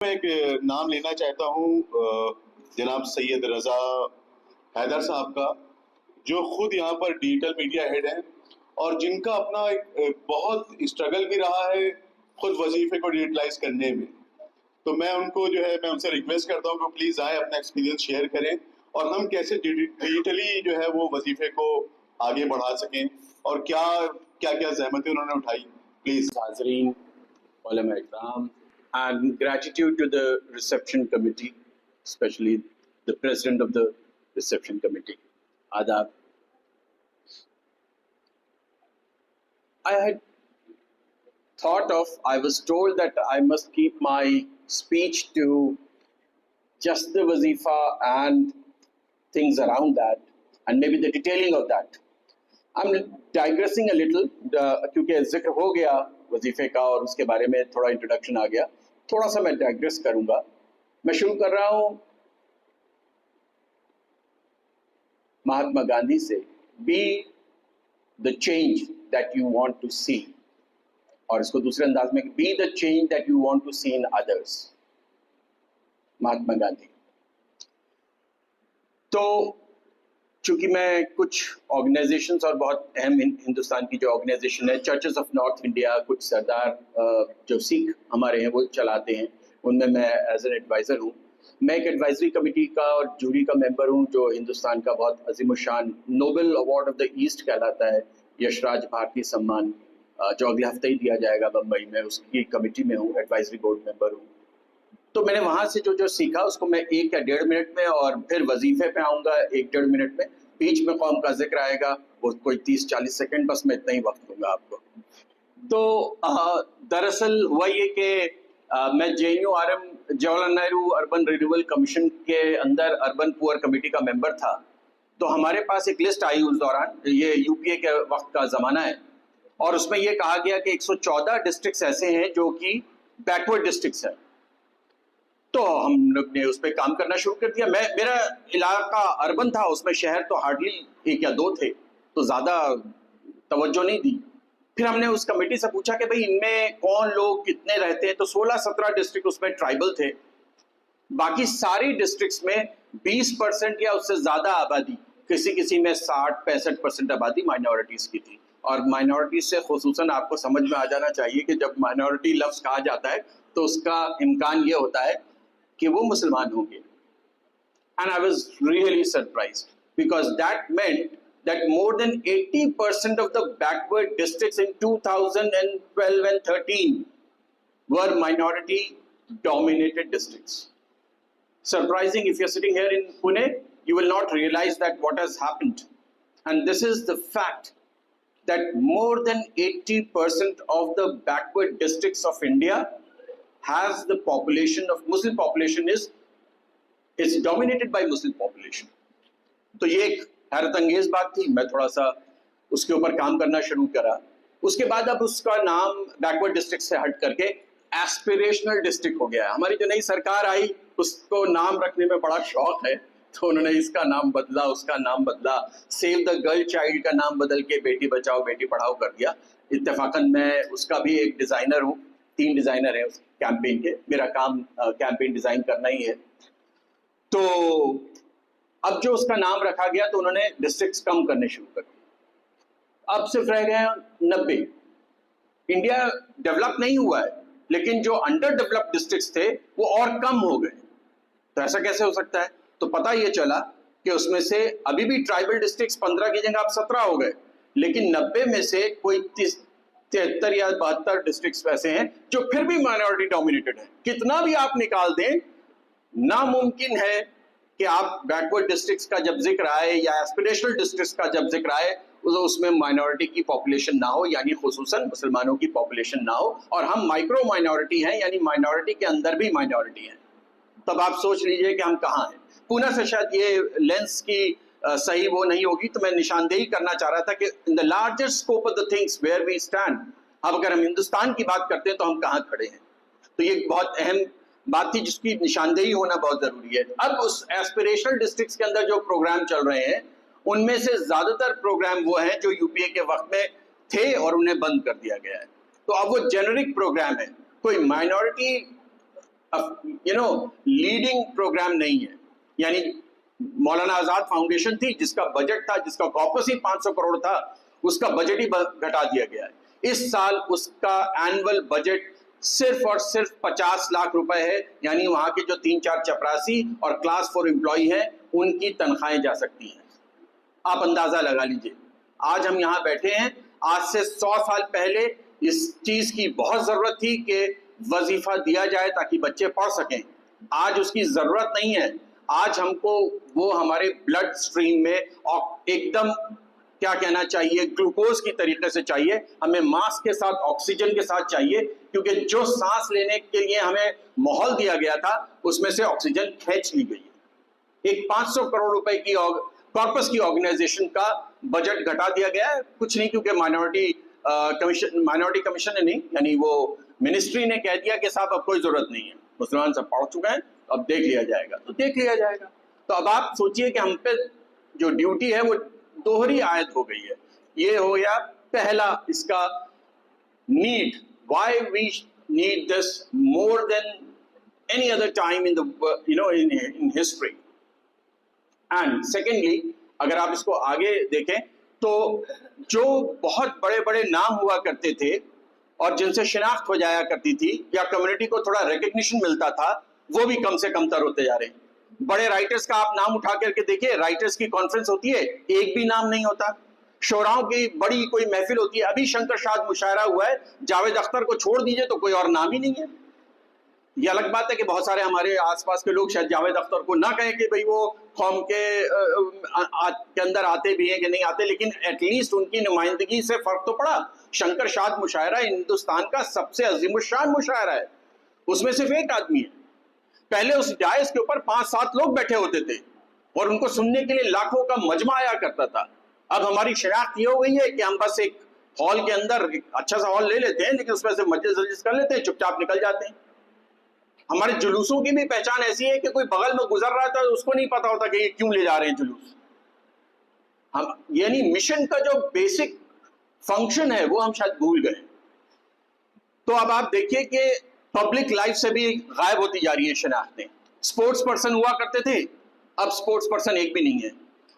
मैं एक नाम लेना चाहता हूँ जनाब सैयद रजा हैदर साहब का, जो खुद यहाँ पर डिजिटल मीडिया हेड हैं और जिनका अपना एक बहुत स्ट्रगल भी रहा है खुद वजीफे को डिजिटलाइज करने में। तो मैं उनसे रिक्वेस्ट करता हूँ कि प्लीज आए, अपना एक्सपीरियंस शेयर करें और हम कैसे डिजिटली जो है वो वजीफे को आगे बढ़ा सकें और क्या क्या क्या जहमतें उन्होंने उठाई। Please Hazreen, ulama ikram, and gratitude to the reception committee, especially the president of the reception committee. Adab. I was told that I must keep my speech to just the wazifa and things around that, and maybe the detailing of that. I'm digressing a little क्योंकि जिक्र हो गया वजीफे का और उसके बारे में थोड़ा इंट्रोडक्शन आ गया, थोड़ा सा मैं डाइग्रेस करूंगा। मैं शुरू कर रहा हूं महात्मा गांधी से, be the change that you want to see, और इसको दूसरे अंदाज में, be the change that you want to see in others, Mahatma Gandhi. तो चूंकि मैं कुछ ऑर्गेनाइजेशंस और बहुत अहम हिंदुस्तान की जो ऑर्गेनाइजेशन है, चर्चेस ऑफ नॉर्थ इंडिया, कुछ सरदार जो सिख हमारे हैं वो चलाते हैं, उनमें मैं एज एन एडवाइज़र हूँ। मैं एक एडवाइजरी कमेटी का और जूरी का मेंबर हूँ जो हिंदुस्तान का बहुत अजीमुशान Nobel award of the east कहलाता है, यशराज भारती सम्मान, जो अगले हफ्ते ही दिया जाएगा बम्बई में, उसकी कमेटी में हूँ, एडवाइजरी बोर्ड मेंबर हूँ। तो मैंने वहां से जो सीखा उसको मैं 1 या 1.5 मिनट में, और फिर वजीफे पे आऊंगा 1-1.5 मिनट में, बीच में कौम का जिक्र आएगा वो कोई 30-40 सेकंड, बस मैं इतना ही वक्त दूंगा आपको। तो दरअसल हुआ ये कि मैं JNURM Jawaharlal Nehru urban renewal commission के अंदर अर्बन पुअर कमेटी का मेंबर था। तो हमारे पास एक लिस्ट आई उस दौरान, ये UPA के वक्त का जमाना है, और उसमें ये कहा गया कि 114 डिस्ट्रिक्ट्स ऐसे हैं जो कि बैकवर्ड डिस्ट्रिक्ट्स हैं। तो हम लोग ने उस पर काम करना शुरू कर दिया। मेरा इलाका अर्बन था, उसमें शहर तो हार्डली 1 या 2 थे, तो ज्यादा तवज्जो नहीं दी। फिर हमने उस कमेटी से पूछा कि भाई इनमें कौन लोग कितने रहते हैं, तो 16-17 डिस्ट्रिक्ट उसमें ट्राइबल थे, बाकी सारी डिस्ट्रिक्ट्स में 20% या उससे ज्यादा आबादी, किसी में 60-65% आबादी माइनॉरिटीज की थी। और माइनॉरिटीज से खुसूसन आपको समझ में आ जाना चाहिए कि जब माइनॉरिटी लफ्ज कहा जाता है तो उसका इम्कान ये होता है कि वो मुसलमान होंगे। And I was really surprised because that meant that more than 80% of the backward districts in 2012 and 13 were minority dominated districts. Surprising, if you're sitting here in Pune, you will not realize that what has happened. And this is the fact that more than 80% of the backward districts of India has the population of Muslim population is dominated by Muslim population. तो ये एक हैरत अंगेज बात थी। मैं थोड़ा सा उसके ऊपर काम करना शुरू करा। उसके बाद अब उसका नाम बैकवर्ड डिस्ट्रिक्ट से हट करके एस्पिरेशनल डिस्ट्रिक्ट हो गया। हमारी जो नई सरकार आई उसको नाम रखने में बड़ा शौक है, तो उन्होंने इसका नाम बदला, उसका नाम बदला, सेव द गर्ल चाइल्ड का नाम बदल के बेटी बचाओ बेटी पढ़ाओ कर दिया। इत्तेफाकन मैं उसका भी एक डिजाइनर हूँ, 3 डिजाइनर हैं उस कैंपेन के। मेरा काम कैंपेन डिजाइन करना ही है। तो अब जो उसका नाम रखा गया तो उन्होंने डिस्ट्रिक्ट्स कम करने शुरू कर दिए। अब सिर्फ रह गए 90। इंडिया डेवलप नहीं हुआ है, लेकिन जो अंडर डेवलप्ड डिस्ट्रिक्ट्स थे वो और कम हो गए। तो ऐसा कैसे हो सकता है? तो पता ये चला कि उसमें से अभी भी ट्राइबल डिस्ट्रिक्ट्स 15 की जगह अब 17 हो गए, लेकिन 90 में से कोई 73 या 72 डिस्ट्रिक्ट्स ऐसे हैं जो फिर भी माइनॉरिटी डोमिनेटेड है। कितना भी आप निकाल दें, नामुमकिन है कि आप बैकवर्ड डिस्ट्रिक्ट्स का जब जिक्र आए या एस्पिरेशनल डिस्ट्रिक्ट्स का जब जिक्र आए तो उसमें माइनॉरिटी की पॉपुलेशन ना हो, यानी खुसूसन मुसलमानों की पॉपुलेशन ना हो, और हम माइक्रो माइनॉरिटी हैं, यानी माइनॉरिटी के अंदर भी माइनॉरिटी हैं। तब आप सोच लीजिए कि हम कहाँ हैं। पुणे से शायद ये लेंस की सही वो नहीं होगी, तो मैं निशानदेही करना चाह रहा था कि in the larger scope of the things where we stand, अब अगर हम हिंदुस्तान की बात करते हैं तो हम कहाँ खड़े हैं। तो ये बहुत अहम बात थी जिसकी निशानदेही होना बहुत जरूरी है। अब उस एस्पिरेशनल डिस्ट्रिक्ट्स के अंदर जो प्रोग्राम चल रहे हैं उनमें से ज्यादातर प्रोग्राम वो हैं जो UPA के वक्त में थे और उन्हें बंद कर दिया गया है। तो अब वो जेनरिक प्रोग्राम है, कोई माइनॉरिटी लीडिंग प्रोग्राम नहीं है। यानी मौलाना आजाद फाउंडेशन थी जिसका बजट था, जिसका कॉर्पस ही 500 करोड़ था, उसका बजट ही घटा दिया गया है। इस साल उसका एनुअल बजट सिर्फ और सिर्फ 50 लाख रुपए है। यानी वहां के जो 3-4 चपरासी और क्लास 4 एम्प्लॉय हैं उनकी तनख्वाहें जा सकती हैं। आप अंदाजा लगा लीजिए, आज हम यहाँ बैठे हैं, आज से 100 साल पहले इस चीज की बहुत जरूरत थी कि वजीफा दिया जाए ताकि बच्चे पढ़ सकें। आज उसकी जरूरत नहीं है। आज हमको वो हमारे ब्लड स्ट्रीम में और एकदम क्या कहना चाहिए, ग्लूकोज की तरीके से चाहिए, हमें मास्क के साथ, ऑक्सीजन के साथ चाहिए, क्योंकि जो सांस लेने के लिए हमें माहौल दिया गया था उसमें से ऑक्सीजन खींच ली गई है। एक 500 करोड़ रुपए की कॉर्पस की ऑर्गेनाइजेशन का बजट घटा दिया गया है। कुछ नहीं, क्योंकि माइनॉरिटी कमीशन ने नहीं, यानी वो मिनिस्ट्री ने कह दिया कि साहब अब कोई जरूरत नहीं है, मुसलमान सब पढ़ चुके हैं, अब देख लिया जाएगा, तो देख लिया जाएगा। तो अब आप सोचिए कि हम पे जो ड्यूटी है वो दोहरी आयत हो गई है। ये हो गया पहला इसका need, why we need this more than any other time in the in history. And secondly, अगर आप इसको आगे देखें तो जो बहुत बड़े बड़े नाम हुआ करते थे और जिनसे शिनाख्त हो जाया करती थी या कम्युनिटी को थोड़ा रिकग्निशन मिलता था, वो भी कम से कम तर होते जा रहे हैं। बड़े राइटर्स का आप नाम उठा करके देखिए, राइटर्स की कॉन्फ्रेंस होती है, एक भी नाम नहीं होता। शोराओं की बड़ी कोई महफिल होती है, अभी शंकर शाद मुशायरा हुआ है, जावेद अख्तर को छोड़ दीजिए तो कोई और नाम ही नहीं है। ये अलग बात है कि बहुत सारे हमारे आसपास के लोग शायद जावेद अख्तर को ना कहें कि भाई वो कौम के अंदर आते भी हैं कि नहीं आते, लेकिन एटलीस्ट उनकी नुमाइंदगी से फर्क तो पड़ा। शंकर शाद मुशायरा हिंदुस्तान का सबसे अजीमुशान मुशायरा है, उसमें सिर्फ एक आदमी है। पहले उस डायस के ऊपर 5-7 लोग बैठे होते थे और उनको सुनने के लिए लाखों का मजमा आया करता था। अब हमारी शनाख्त ये हो गई है कि हम बस एक हॉल के अंदर अच्छा सा हॉल ले लेते हैं, लेकिन उसमें से मजलिस कर लेते हैं, चुपचाप निकल जाते हैं। हमारे जुलूसों की भी पहचान ऐसी है कि कोई बगल में गुजर रहा था उसको नहीं पता होता कि ये क्यों ले जा रहे हैं जुलूस। हम यानी मिशन का जो बेसिक फंक्शन है वो हम शायद भूल गए। तो अब आप देखिए कि पब्लिक लाइफ से भी गायब होती जा रही है शनाख्तें। स्पोर्ट्स पर्सन हुआ करते थे, अब स्पोर्ट्स पर्सन एक भी नहीं है।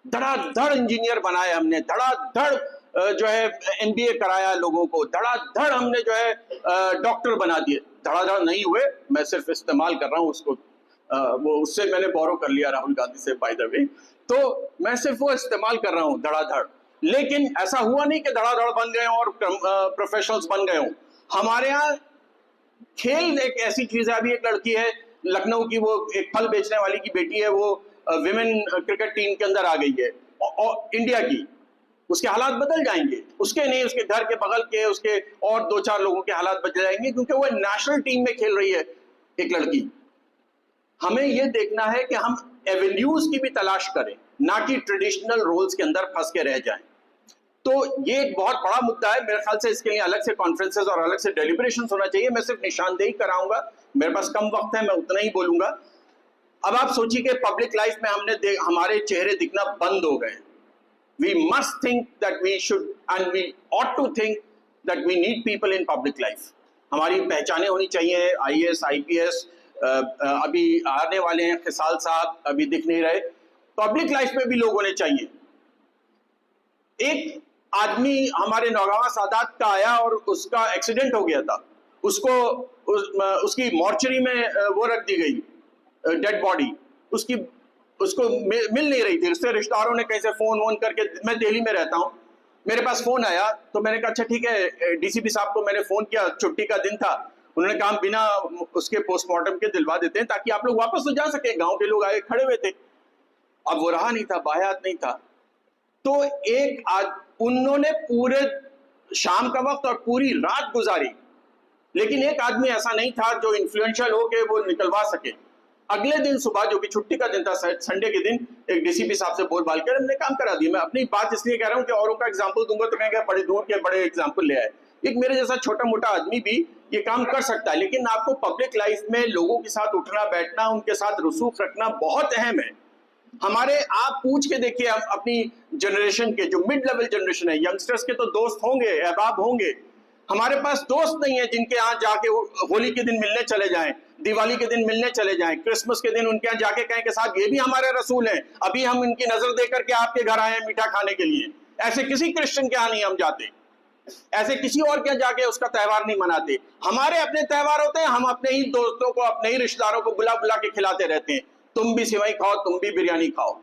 धड़ाधड़ इंजीनियर बनाए हमने, धड़ाधड़ जो है MBA कराया लोगों को, धड़ाधड़ हमने जो है डॉक्टर बना दिए। धड़ाधड़ नहीं हुए, मैं सिर्फ इस्तेमाल कर रहा हूँ उसको, वो उससे मैंने बोरो कर लिया राहुल गांधी से बाय द वे, तो मैं सिर्फ वो इस्तेमाल कर रहा हूँ धड़ाधड़। लेकिन ऐसा हुआ नहीं कि धड़ाधड़ बन गए और प्रोफेशनल्स बन गए हों। हमारे यहाँ खेल एक ऐसी चीज है, अभी एक लड़की है लखनऊ की, वो एक फल बेचने वाली की बेटी है, वो विमेन क्रिकेट टीम के अंदर आ गई है और इंडिया की, उसके हालात बदल जाएंगे। उसके नहीं, उसके घर के बगल के उसके और 2-4 लोगों के हालात बदल जाएंगे, क्योंकि वो नेशनल टीम में खेल रही है एक लड़की। हमें ये देखना है कि हम एवेन्यूज की भी तलाश करें, ना कि ट्रेडिशनल रोल्स के अंदर फंस के रह जाएं। तो ये एक बहुत बड़ा मुद्दा है। मेरे ख्याल से इसके लिए अलग से कॉन्फ्रेंसेस और अलग से डेलिब्रेशंस होना चाहिए। मैं सिर्फ निशानदेही कराऊंगा, मेरे पास कम वक्त है, मैं उतना ही बोलूंगा। अब आप सोचिए कि पब्लिक लाइफ में हमारे चेहरे दिखना बंद हो गए। We must think that we should and we ought to think that we need people in public life. हमारी पहचानें होनी चाहिए, IAS, IPS, अभी आने वाले हैं खिसाल साहब, अभी दिख नहीं रहे। पब्लिक लाइफ में भी लोग होने चाहिए। एक आदमी हमारे नौगावा सादात का आया और उसका एक्सीडेंट हो गया था, उसको उसकी मॉर्चरी में वो रख दी गई डेड बॉडी, उसको मिल नहीं रही थी। उससे रिश्तेदारों ने कहीं से फोन करके, मैं दिल्ली में रहता हूँ, मेरे पास फोन आया तो मैंने कहा अच्छा ठीक है, DCP साहब को मैंने फोन किया, छुट्टी का दिन था, उन्होंने कहा बिना उसके पोस्टमार्टम के दिलवा देते हैं ताकि आप लोग वापस तो जा सके। गांव के लोग आए खड़े हुए थे, अब वो रहा नहीं था, बायात नहीं था। तो उन्होंने पूरे शाम का वक्त और पूरी रात गुजारी, लेकिन एक आदमी ऐसा नहीं था जो इन्फ्लुएंशियल हो के वो निकलवा सके। अगले दिन सुबह, जो कि छुट्टी का दिन था, संडे के दिन, एक DCP साहब से बोल बाल कर हमने काम करा दिया। मैं अपनी बात इसलिए कह रहा हूँ कि औरों का एग्जाम्पल दूंगा तो कहेंगे बड़े दूर के बड़े एग्जाम्पल ले आए। एक मेरे जैसा छोटा मोटा आदमी भी ये काम कर सकता है, लेकिन आपको पब्लिक लाइफ में लोगों के साथ उठना बैठना, उनके साथ रसूख रखना बहुत अहम है। हमारे आप पूछ के देखिए अपनी जनरेशन के, जो मिड लेवल जनरेशन है, यंगस्टर्स के तो दोस्त होंगे, अहबाब होंगे। हमारे पास दोस्त नहीं है जिनके यहाँ जाके होली के दिन मिलने चले जाएं, दिवाली के दिन मिलने चले जाएं, क्रिसमस के दिन उनके यहाँ जाके कहें कि साहब ये भी हमारे रसूल हैं, अभी हम इनकी नजर दे करके आपके घर आए हैं मीठा खाने के लिए। ऐसे किसी क्रिश्चियन के यहाँ नहीं हम जाते, ऐसे किसी और के जाके उसका त्यौहार नहीं मनाते। हमारे अपने त्यौहार होते हैं, हम अपने ही दोस्तों को, अपने ही रिश्तेदारों को बुला बुला के खिलाते रहते हैं, तुम भी सेवई खाओ, तुम भी बिरयानी खाओ।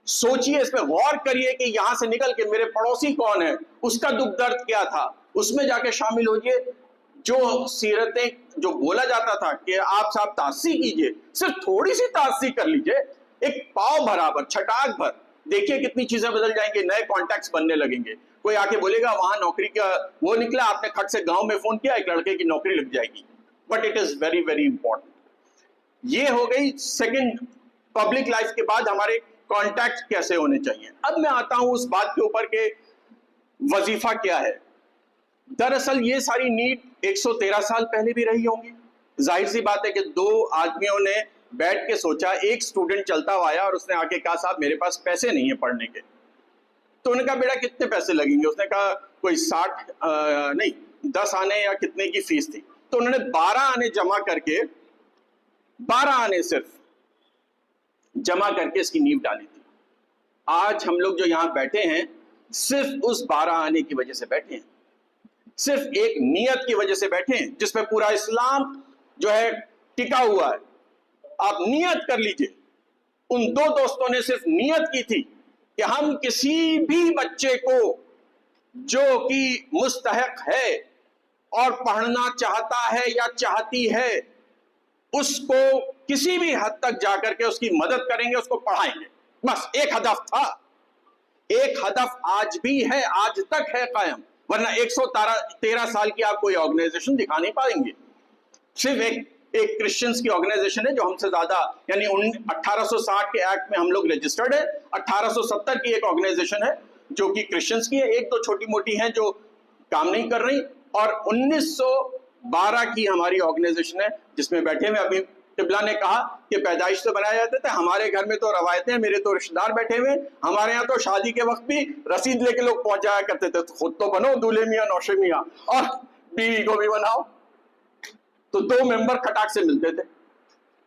सोचिए, इस पे गौर करिए कि यहां से निकल के मेरे पड़ोसी कौन है, उसका दुख दर्द क्या था, उसमें जाके शामिल होइए। जो सीरतें, जो बोला जाता था कि आप साहब तासी कीजिए, सिर्फ थोड़ी सी तासी कर लीजिए, एक पाव बराबर, छटाक भर, देखिए कितनी चीजें बदल जाएंगी, नए कॉन्टैक्ट्स बनने लगेंगे। कोई आके बोलेगा वहां नौकरी का वो निकला, आपने खट से गांव में फोन किया, एक लड़के की नौकरी लग जाएगी। But it is very very important. ये हो गई सेकंड, पब्लिक लाइफ के बाद हमारे कॉन्टैक्ट कैसे होने चाहिए। अब मैं आता हूं उस बात के ऊपर के वजीफा क्या है। दरअसल ये सारी नीड 113 साल पहले भी रही होंगी। जाहिर सी बात है कि दो आदमियों ने बैठ के सोचा, एक स्टूडेंट चलता हुआ आया और उसने आके कहा साहब मेरे पास पैसे नहीं है पढ़ने के। तो उन्होंने कहा बेटा कितने पैसे लगेंगे? उसने कहा कोई 10 आने या कितने की फीस थी। तो उन्होंने 12 आने जमा करके, 12 आने सिर्फ जमा करके इसकी नींव डाली थी। आज हम लोग जो यहां बैठे हैं सिर्फ उस 12 आने की वजह से बैठे हैं, सिर्फ एक नियत की वजह से बैठे हैं जिसमें पूरा इस्लाम जो है टिका हुआ है। आप नियत कर लीजिए, उन दो दोस्तों ने सिर्फ नियत की थी कि हम किसी भी बच्चे को जो कि मुस्तहक है और पढ़ना चाहता है या चाहती है, उसको किसी भी हद तक जाकर के उसकी मदद करेंगे, उसको पढ़ाएंगे। बस एक हदफ था, एक हदफ आज भी है, आज तक है कायम। वरना 113 साल की आप कोई ऑर्गेनाइजेशन दिखा नहीं पाएंगे। सिर्फ एक क्रिश्चियंस की ऑर्गेनाइजेशन है जो हमसे ज्यादा, यानी 1860 के एक्ट में हम लोग रजिस्टर्ड है। 1870 की एक ऑर्गेनाइजेशन है जो कि क्रिश्चियंस की है, एक दो छोटी मोटी हैं जो काम नहीं कर रही, और 1912 की हमारी ऑर्गेनाइजेशन है जिसमें बैठे हुए अभी टिबला ने कहा कि पैदाइश से बनाए जाते थे। हमारे घर में तो रवायतें, मेरे तो रिश्तेदार बैठे हुए, हमारे यहाँ तो शादी के वक्त भी रसीद लेके लोग पहुंच जाया करते थे, खुद तो बनो दूल्हे मियाँ नौशे मियाँ और बीवी को भी बनाओ। तो 2 मेंबर खटाक से मिलते थे।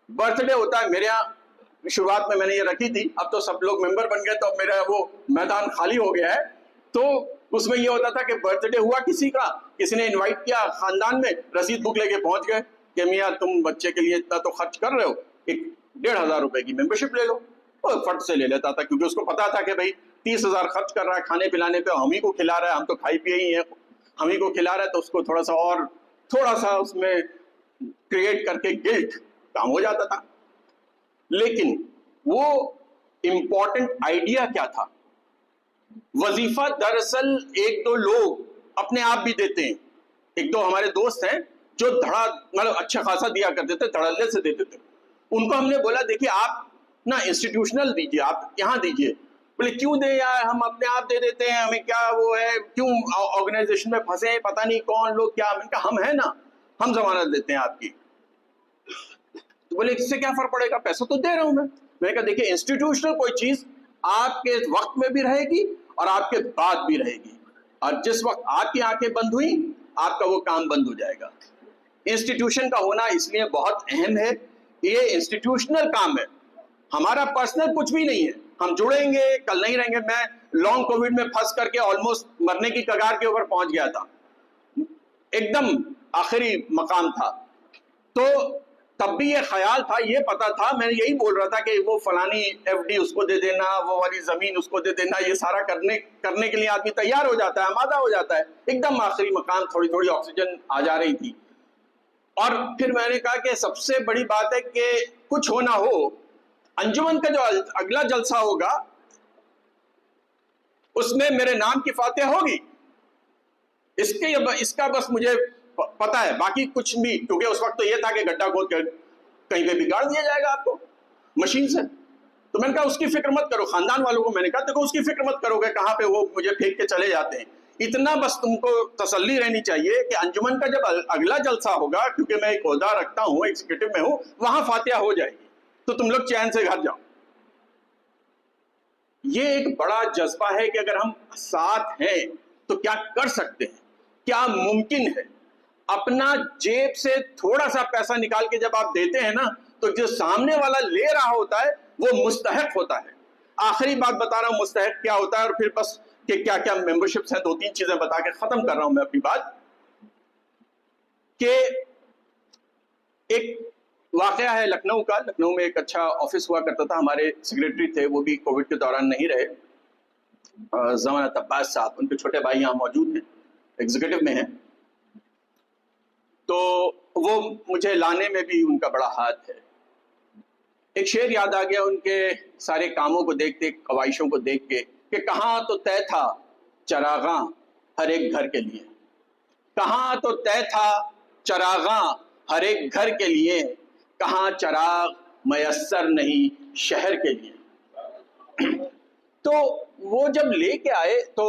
बर्थडे होता है, मेरे यहाँ शुरुआत में मैंने ये रखी थी, अब तो सब लोग मेंबर बन गए तो मेरा वो मैदान खाली हो गया है। तो उसमें ये होता था कि बर्थडे हुआ किसी का, किसी ने इनवाइट किया खानदान में, रसीद बुक लेके पहुंच गए कि मियाँ तुम बच्चे के लिए इतना तो खर्च कर रहे हो, एक 1,500 रुपए की मेंबरशिप ले लो। और फट से ले लेता था, क्योंकि उसको पता था कि भाई 30,000 खर्च कर रहा है खाने पिलाने पे, हम ही को खिला रहा है, हम तो खाई पिए ही हैं, हम ही को खिला रहा है, तो उसको थोड़ा सा उसमें क्रिएट करके गिल्ट काम हो जाता था। लेकिन वो इंपॉर्टेंट आइडिया क्या था? वजीफा दरअसल एक दो लोग अपने आप भी देते हैं। एक दो हमारे दोस्त हैं जो मतलब अच्छा खासा दिया करते थे, धड़ल्ले से देते थे। उनको हमने बोला देखिए आप ना इंस्टीट्यूशनल दीजिए, आप यहाँ दीजिए। बोले क्यों दे यार, हम अपने आप दे देते हैं, हमें क्या वो है, क्यों ऑर्गेनाइजेशन में फंसे, पता नहीं कौन लोग क्या। मैंने कहा हम है ना, हम जमानत देते हैं आपकी। तो बोले इससे क्या फर्क पड़ेगा, पैसा तो दे रहा हूं मैं। मैंने कहा देखिए इंस्टीट्यूशनल कोई चीज आपके वक्त में भी रहेगी और आपके बाद भी रहेगी, और जिस वक्त आपकी आंखें बंद हुई आपका वो काम बंद हो जाएगा। इंस्टीट्यूशन का होना इसलिए बहुत अहम है, ये इंस्टीट्यूशनल काम है, हमारा पर्सनल कुछ भी नहीं है। हम जुड़ेंगे, कल नहीं रहेंगे। मैं लॉन्ग कोविड में फंस करके ऑलमोस्ट मरने की कगार के ऊपर पहुंच गया था, एकदम आखिरी मकाम था। तो तब भी ये ख्याल था, ये पता था, मैं यही बोल रहा था कि वो फलानी एफडी उसको दे देना, वो वाली जमीन उसको दे देना, ये सारा करने के लिए आदमी तैयार हो जाता है, आमादा हो जाता है। एकदम आखिरी मकाम, थोड़ी थोड़ी ऑक्सीजन आ जा रही थी। और फिर मैंने कहा कि सबसे बड़ी बात है कि कुछ हो ना हो, अंजुमन का जो अगला जलसा होगा उसमें मेरे नाम की फातिहा होगी, इसका बस मुझे पता है, बाकी कुछ भी। क्योंकि उस वक्त तो ये था कि गड्ढा खोद कर कहीं पे बिगाड़ दिया जाएगा आपको मशीन से। तो मैंने कहा उसकी फिक्र मत करो। खानदान वालों को मैंने कहा देखो उसकी फिक्र मत करोगे, कहाँ पे वो मुझे फेंक के चले जाते हैं। इतना बस तुमको तसल्ली रहनी चाहिए कि अंजुमन का जब अगला जलसा होगा, क्योंकि मैं एक ओहदा रखता हूँ, एग्जीक्यूटिव में हूँ, वहां फातिहा हो जाएगी, तो तुम लोग चैन से घर जाओ। ये एक बड़ा जज्बा है कि अगर हम साथ हैं तो क्या कर सकते हैं, क्या मुमकिन है। अपना जेब से थोड़ा सा पैसा निकाल के जब आप देते हैं ना, तो जो सामने वाला ले रहा होता है वो मुस्तहक होता है। आखिरी बात बता रहा हूं मुस्तहक क्या होता है, और फिर बस कि क्या क्या मेंबरशिप्स हैं, 2-3 चीजें बता के खत्म कर रहा हूं मैं अपनी बात। कि एक वाकया है लखनऊ का। लखनऊ में एक अच्छा ऑफिस हुआ करता था, हमारे सेक्रेटरी थे, वो भी कोविड के दौरान नहीं रहे, जमानत अब्बास साहब। उनके छोटे भाई यहाँ मौजूद हैं, एग्जीक्यूटिव में हैं, तो वो मुझे लाने में भी उनका बड़ा हाथ है। एक शेर याद आ गया उनके सारे कामों को देखते, ख्वाहिशों को देख के, कि कहाँ तो तय था चरागा हर एक घर के लिए, कहाँ तो तय था चरागा हर एक घर के लिए, कहाँ चराग मयस्सर नहीं शहर के लिए। तो वो जब लेके आए तो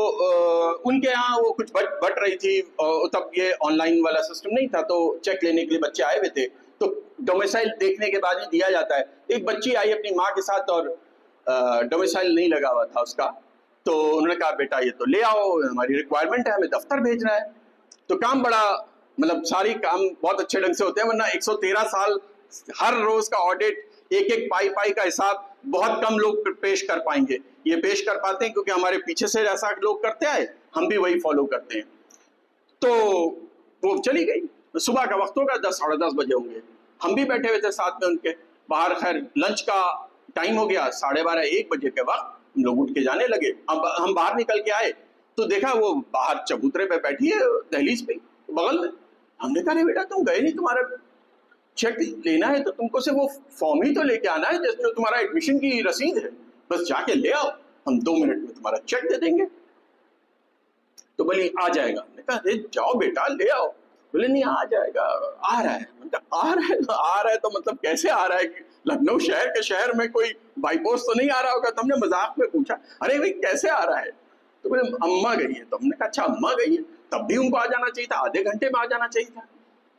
उनके यहाँ वो कुछ बट रही थी, तब ये ऑनलाइन वाला सिस्टम नहीं था, तो चेक लेने के लिए बच्चे आए हुए थे, तो डोमिसाइल देखने के बाद ही दिया जाता है। एक बच्ची आई अपनी माँ के साथ और डोमिसाइल नहीं लगा हुआ था उसका, तो उन्होंने कहा बेटा ये तो ले आओ, हमारी रिक्वायरमेंट है, हमें दफ्तर भेजना है। तो काम बड़ा, मतलब सारी काम बहुत अच्छे ढंग से होते हैं, वरना 113 साल हर रोज का ऑडिट, एक एक पाई का हिसाब बहुत कम लोग पेश कर पाएंगे। ये पेश कर पाते हैं क्योंकि हमारे पीछे से ऐसा लोग करते आए, हम भी वही फॉलो करते हैं। तो वो चली गई, सुबह का वक्त होगा, 10-10:30 बजे होंगे, हम भी बैठे हुए थे साथ में उनके बाहर। खैर लंच का टाइम हो गया, 12:30-1 बजे के वक्त हम लोग उठ के जाने लगे। अब हम बाहर निकल के आए तो देखा वो बाहर चबूतरे पे बैठी है, दहलीज पे बगल में। हमने कहा बेटा तुम गए नहीं, तुम्हारा चेक लेना है तो तुमको से वो फॉर्म ही तो लेके आना है जो तुम्हारा एडमिशन की रसीद है, बस जाके ले आओ, हम 2 मिनट में तुम्हारा चेक दे देंगे। तो बोली आ जाएगा। मैंने कहा अरे जाओ बेटा ले आओ। बोले नहीं आ जाएगा, आ रहा है। मैंने कहा आ रहा है तो मतलब कैसे आ रहा है? लखनऊ शहर के शहर में कोई बाई पोस्ट तो नहीं आ रहा होगा? तो हमने मजाक में पूछा अरे भाई कैसे आ रहा है? तो बोले अम्मा गई है। तो हमने कहा अच्छा अम्मा गई है, तब भी उनको आ जाना चाहिए था, आधे घंटे में आ जाना चाहिए था।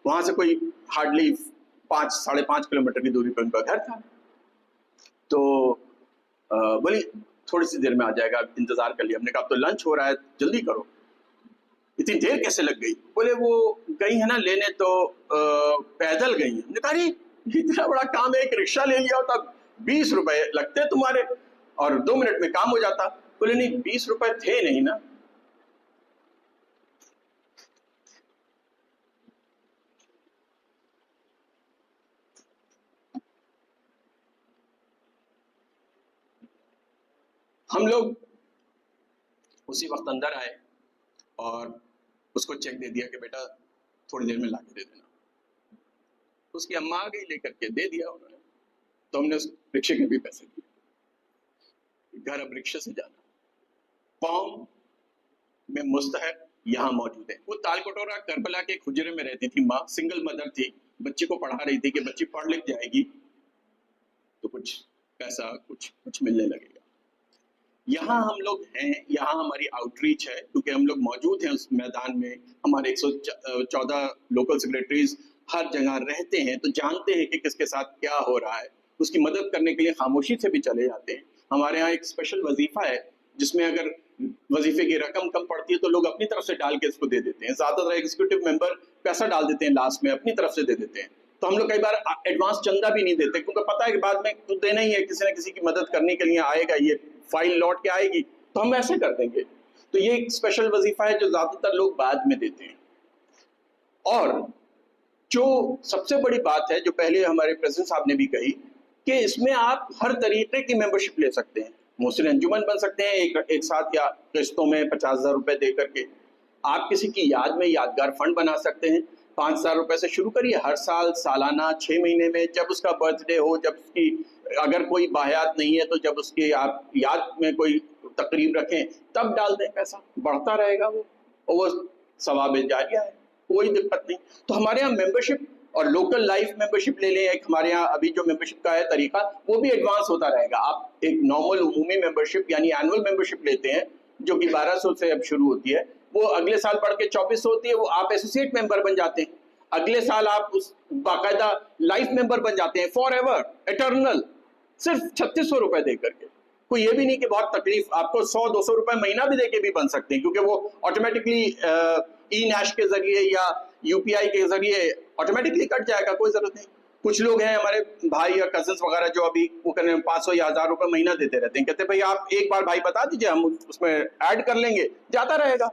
वहां से कोई हार्डली 5-5.5 किलोमीटर की दूरी पर उनका घर था। तो बोली थोड़ी सी देर में आ जाएगा, इंतजार कर लिया। हमने कहा अब तो लंच हो रहा है, जल्दी करो। इतनी देर कैसे लग गई? बोले वो गई है ना लेने, तो पैदल गई है। हमने कहा अरे इतना बड़ा काम है, एक रिक्शा ले लिया होता, 20 रुपए लगते तुम्हारे और 2 मिनट में काम हो जाता। बोले नहीं 20 रुपए थे नहीं ना। हम लोग उसी वक्त अंदर आए और उसको चेक दे दिया कि बेटा थोड़ी देर में लाके दे देना। उसकी अम्मा आ गई, लेकर के दे दिया उन्होंने। तो हमने उस रिक्शे के भी पैसे दिए। घर अब रिक्शे से जाना, फॉर्म में मुस्तहक यहाँ मौजूद है। वो तालकटोरा करबला के खुजरे में रहती थी माँ, सिंगल मदर थी, बच्ची को पढ़ा रही थी कि बच्ची पढ़ लिख जाएगी तो कुछ पैसा कुछ मिलने लगेगा। यहाँ हम लोग हैं, यहाँ हमारी आउटरीच है क्योंकि हम लोग मौजूद हैं उस मैदान में। हमारे 114 लोकल सेक्रेटरीज हर जगह रहते हैं, तो जानते हैं कि किसके साथ क्या हो रहा है। उसकी मदद करने के लिए खामोशी से भी चले जाते हैं। हमारे यहाँ एक स्पेशल वजीफा है जिसमें अगर वजीफे की रकम कम पड़ती है तो लोग अपनी तरफ से डाल के इसको दे देते हैं। ज्यादातर एग्जीक्यूटिव मेंबर पैसा डाल देते हैं, लास्ट में अपनी तरफ से दे देते हैं। तो हम लोग कई बार एडवांस चंदा भी नहीं देते क्योंकि पता है कि बाद में तो देना ही है, किसी न किसी की मदद करने के लिए आएगा, ये फाइल लौट के आएगी, तो हम ऐसे कर देंगे। तो ये एक स्पेशल वजीफा है जो ज्यादातर लोग बाद में देते हैं। और जो सबसे बड़ी बात है जो पहले हमारे प्रेसिडेंट साहब ने भी कही कि इसमें आप हर तरीके की मेंबरशिप ले सकते हैं। मोहसिन अंजुमन बन सकते हैं एक साथ या किस्तों में 50,000 रुपए दे करके। आप किसी की याद में यादगार फंड बना सकते हैं, 5,000 रुपए से शुरू करिए, हर साल सालाना 6 महीने में जब उसका बर्थडे हो, जब उसकी अगर कोई बाहयात नहीं है तो जब उसकी आप याद में कोई तकरीब रखें तब डाल दें, पैसा बढ़ता रहेगा वो, और वो सवाब जारिया है, कोई दिक्कत नहीं। तो हमारे यहाँ मेंबरशिप और लोकल लाइफ मेंबरशिप ले लें, एक हमारे यहाँ अभी जो मेंबरशिप का है तरीका वो भी एडवांस होता रहेगा। आप एक नॉर्मल उमूमी मेंबरशिप यानी एनुअल मेंबरशिप लेते हैं जो कि 1200 से अब शुरू होती है, वो अगले साल बढ़ के 2400 होती है, वो आप एसोसिएट मेंबर बन जाते हैं। अगले साल आप उस बाकायदा लाइफ मेंबर बन जाते हैं, फॉर एवर एटर्नल, सिर्फ 3600 रुपए दे करके। कोई ये भी नहीं कि बहुत तकलीफ, आपको 100-200 रुपए महीना भी देके भी बन सकते हैं क्योंकि वो ऑटोमेटिकली ई नैश के जरिए या यूपीआई के जरिए ऑटोमेटिकली कट जाएगा, कोई जरूरत नहीं। कुछ लोग हैं हमारे भाई या कजन्स वगैरह जो अभी वो करने 500 या 1000 रुपए महीना देते रहते हैं, कहते हैं भाई आप एक बार भाई बता दीजिए, हम उसमें ऐड कर लेंगे, जाता रहेगा।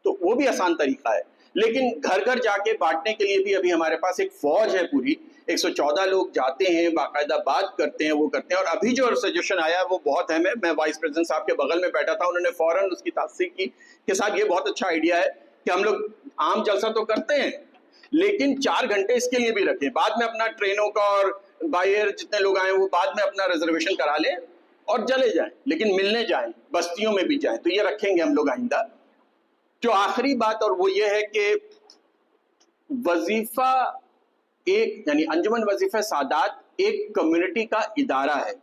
तो वो भी आसान तरीका है। लेकिन घर घर जाके बांटने के लिए भी अभी हमारे पास एक फौज है पूरी, 114 लोग जाते हैं, बाकायदा बात करते हैं, वो करते हैं। और अभी जो सजेशन आया है वो बहुत अहम है। मैं वाइस प्रेसिडेंट साहब के बगल में बैठा था, उन्होंने फौरन उसकी तासीक की कि साहब ये बहुत अच्छा आइडिया है कि हम लोग आम जलसा तो करते हैं लेकिन 4 घंटे इसके लिए भी रखें, बाद में अपना ट्रेनों का और बाय एयर जितने लोग आए वो बाद में अपना रिजर्वेशन करा लें और चले जाएं, लेकिन मिलने जाएं, बस्तियों में भी जाएं। तो ये रखेंगे हम लोग आइंदा। जो आखिरी बात और वो ये है कि वजीफा एक यानी अंजुमन वजीफा सादात एक कम्युनिटी का इदारा है,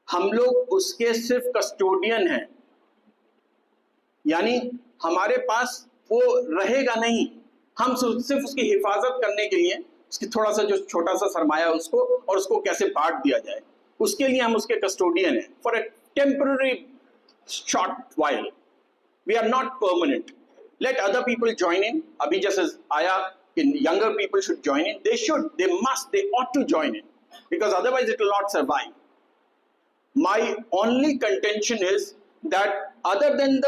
हम लोग उसके सिर्फ कस्टोडियन हैं, यानी हमारे पास वो रहेगा नहीं, हम सिर्फ उसकी हिफाजत करने के लिए उसकी थोड़ा सा जो छोटा सा सरमाया उसको और उसको कैसे बांट दिया जाए उसके लिए हम उसके कस्टोडियन हैं for a temporary short while. We are not permanent. Let other people join in. अभी जैसे आया कि younger people should join in, they must, they ought to join in because otherwise it will not survive. My only contention is that other than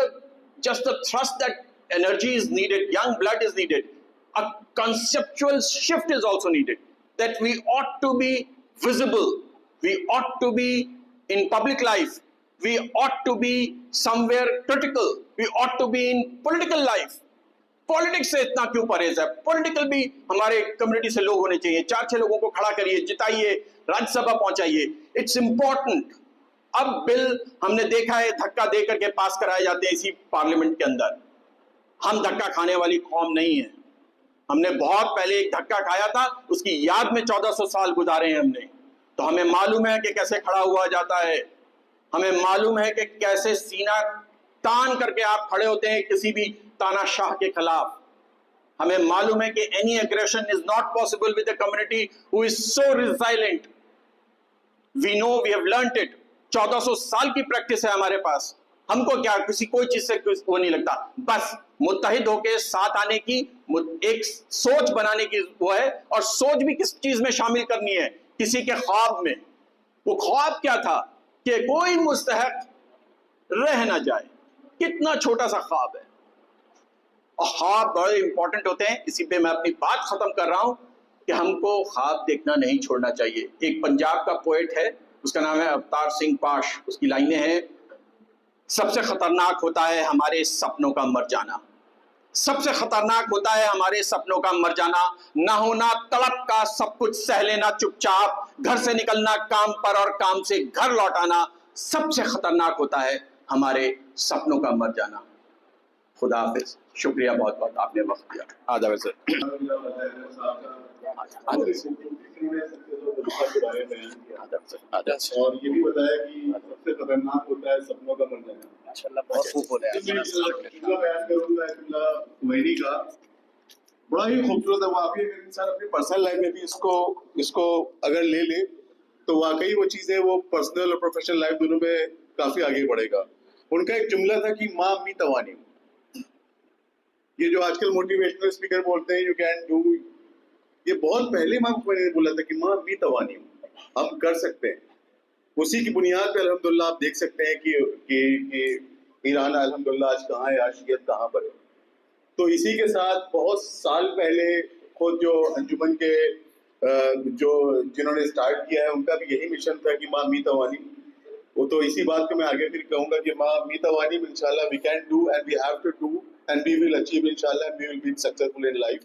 just the thrust that energy is needed, young blood is needed, a conceptual shift is also needed, that we ought to be visible, we ought to be in public life, we ought to be somewhere critical, we ought to be in political life. Politics से इतना क्यों परहेज है? Political भी हमारे community से लोग होने चाहिए, 4-6 लोगों को खड़ा करिए, जिताइए, राज्यसभा पहुंचाइए, इट्स इंपॉर्टेंट। अब बिल हमने देखा है धक्का दे करके पास कराए जाते हैं इसी पार्लियामेंट के अंदर। हम धक्का खाने वाली कौम नहीं है। हमने बहुत पहले एक धक्का खाया था, उसकी याद में 1400 साल गुजारे हैं हमने, तो हमें मालूम है कि कैसे खड़ा हुआ जाता है, हमें मालूम है कि कैसे सीना तान करके आप खड़े होते हैं किसी भी तानाशाह के खिलाफ। हमें मालूम है कि any aggression is not possible with a community who is so resilient. We know, we have learnt it. 1400 साल की प्रैक्टिस है हमारे पास। हमको क्या किसी कोई चीज से वो नहीं लगता, बस मुत्तहिद होके साथ आने की एक सोच बनाने की वो है। और सोच भी किस चीज में शामिल करनी है? किसी के ख्वाब में। वो ख्वाब क्या था कि कोई मुस्तहक रह ना जाए। कितना छोटा सा ख्वाब है, और ख्वाब बड़े इंपॉर्टेंट होते हैं। इसी पे मैं अपनी बात खत्म कर रहा हूं कि हमको ख्वाब देखना नहीं छोड़ना चाहिए। एक पंजाब का पोएट है, उसका नाम है अवतार सिंह पाश। उसकी लाइनें हैं, सबसे खतरनाक होता है हमारे सपनों का मर जाना, सबसे खतरनाक होता है हमारे सपनों का मर जाना, ना होना तड़प का सब कुछ सह लेना चुपचाप, घर से निकलना काम पर और काम से घर लौटाना, सबसे खतरनाक होता है हमारे सपनों का मर जाना। खुदा हाफिज। शुक्रिया बहुत बहुत, आपने वक्त दिया। आदाब सर। और ये भी बताया कि सबसे खतरनाक होता है सपनों का मर जाना। माशाल्लाह बहुत खूब बोले हैं। बयान करूंगा खुमैनी का, बड़ा ही खूबसूरत है। वो आप इंसान अपनी पर्सनल लाइफ में भी इसको अगर ले ले तो वाकई वो चीजें वो पर्सनल और प्रोफेशनल लाइफ दोनों में काफी आगे बढ़ेगा। उनका एक जुमला था कि माँ मी तवानी, ये जो आजकल मोटिवेशनल स्पीकर बोलते हैं यू कैन डू, ये बहुत पहले माँ मैंने बोला था कि माँ मी तवानी, हम कर सकते हैं। उसी की बुनियाद पे अल्हम्दुलिल्लाह आप देख सकते हैं कि ईरान अल्हम्दुलिल्लाह आज कहाँ है, आज शियत कहाँ पर है। तो इसी के साथ बहुत साल पहले खुद जो अंजुमन के जिन्होंने स्टार्ट किया है उनका भी यही मिशन था कि माँ मी तवानी। वो तो इसी बात को मैं आगे फिर कहूंगा कि माँ मी तवानी इंशाल्लाह we can do and we have to do and we will achieve inshallah, we will be successful in life.